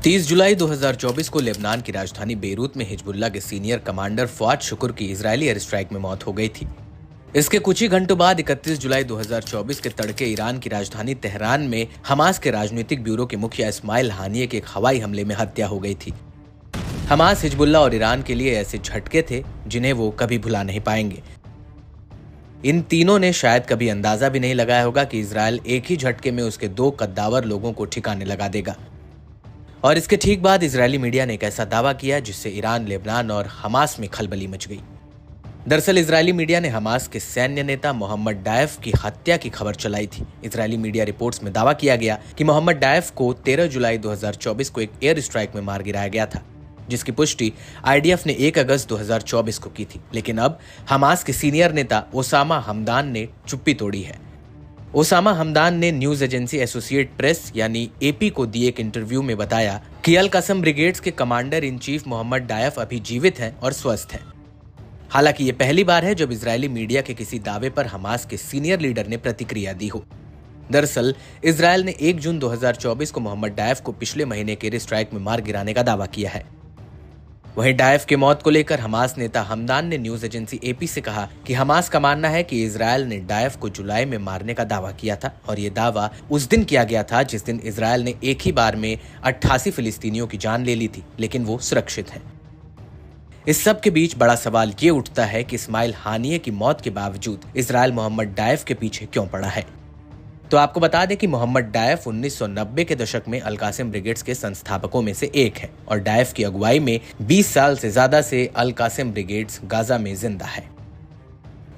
30 जुलाई 2024 को लेबनान की राजधानी बेरूत में हिजबुल्लाह के सीनियर कमांडर फुआद शुक्र की इजरायली एयर स्ट्राइक में मौत हो गई थी। इसके कुछ ही घंटों बाद 31 जुलाई 2024 के तड़के ईरान की राजधानी तेहरान में हमास के राजनीतिक ब्यूरो के मुखिया इस्माइल हानिये के एक हवाई हमले में हत्या हो गई थी। हमास, हिजबुल्लाह और ईरान के लिए ऐसे झटके थे जिन्हें वो कभी भुला नहीं पाएंगे। इन तीनों ने शायद कभी अंदाजा भी नहीं लगाया होगा कि इजरायल एक ही झटके में उसके 2 कद्दावर लोगों को ठिकाने लगा देगा। और इसके ठीक बाद इजरायली मीडिया ने एक ऐसा दावा किया जिससे ईरान, लेबनान और हमास में खलबली मच गई। दरअसल इजरायली मीडिया ने हमास के सैन्य नेता मोहम्मद डायफ की हत्या की खबर चलाई थी। इजरायली मीडिया रिपोर्ट्स में दावा किया गया कि मोहम्मद डायफ को 13 जुलाई 2024 को एक एयर स्ट्राइक में मार गिराया गया था, जिसकी पुष्टि आईडीएफ ने 1 अगस्त 2024 को की थी। लेकिन अब हमास के सीनियर नेता ओसामा हमदान ने चुप्पी तोड़ी है। ओसामा हमदान ने न्यूज एजेंसी एसोसिएट प्रेस यानी एपी को दिए एक इंटरव्यू में बताया कि अल कासम ब्रिगेड्स के कमांडर इन चीफ मोहम्मद डायफ अभी जीवित हैं और स्वस्थ हैं। हालांकि ये पहली बार है जब इजरायली मीडिया के किसी दावे पर हमास के सीनियर लीडर ने प्रतिक्रिया दी हो। दरअसल इजरायल ने 1 जून 2024 को मोहम्मद डायफ को पिछले महीने के एयर स्ट्राइक में मार गिराने का दावा किया है। वहीं डायफ की मौत को लेकर हमास नेता हमदान ने न्यूज एजेंसी एपी से कहा कि हमास का मानना है कि इजरायल ने डायफ को जुलाई में मारने का दावा किया था और ये दावा उस दिन किया गया था जिस दिन इजरायल ने एक ही बार में 88 फिलिस्तीनियों की जान ले ली थी, लेकिन वो सुरक्षित हैं। इस सब के बीच बड़ा सवाल ये उठता है कि इस्माइल हानिये की मौत के बावजूद इजरायल मोहम्मद डायफ के पीछे क्यों पड़ा है। तो आपको बता दें कि मोहम्मद डायफ 1990 के दशक में अल कासिम ब्रिगेड्स के संस्थापकों में से एक है और डायफ की अगुवाई में 20 साल से ज्यादा से अल कासिम ब्रिगेड्स गाजा में जिंदा है।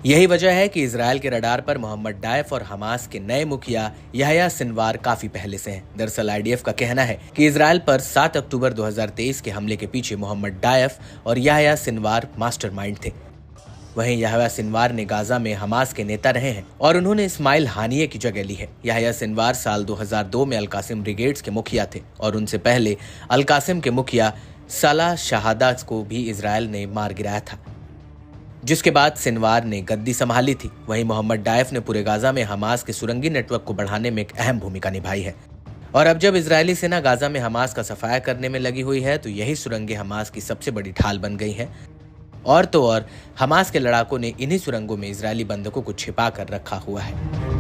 यही वजह है कि इजरायल के रडार पर मोहम्मद डायफ और हमास के नए मुखिया याह्या सिनवार काफी पहले से हैं। दरअसल आईडीएफ का कहना है कि इजरायल पर 7 अक्टूबर 2023 के हमले के पीछे मोहम्मद डायफ और याह्या सिनवार मास्टरमाइंड थे। वहीं याह्या सिनवार ने गाजा में हमास के नेता रहे हैं और उन्होंने इस्माइल हानिये की जगह ली है। याह्या सिनवार साल 2002 में अल कासिम ब्रिगेड्स के मुखिया थे और उनसे पहले अल कासिम के मुखिया सलाह शहादा को भी इजरायल ने मार गिराया था, जिसके बाद सिनवार ने गद्दी संभाली थी। वहीं मोहम्मद डायफ ने पूरे गाजा में हमास के सुरंगी नेटवर्क को बढ़ाने में एक अहम भूमिका निभाई है। और अब जब इजरायली सेना गाजा में हमास का सफाया करने में लगी हुई है तो यही सुरंगें हमास की सबसे बड़ी ढाल बन गई हैं। और तो और हमास के लड़ाकों ने इन्हीं सुरंगों में इजरायली बंधकों को छिपा कर रखा हुआ है।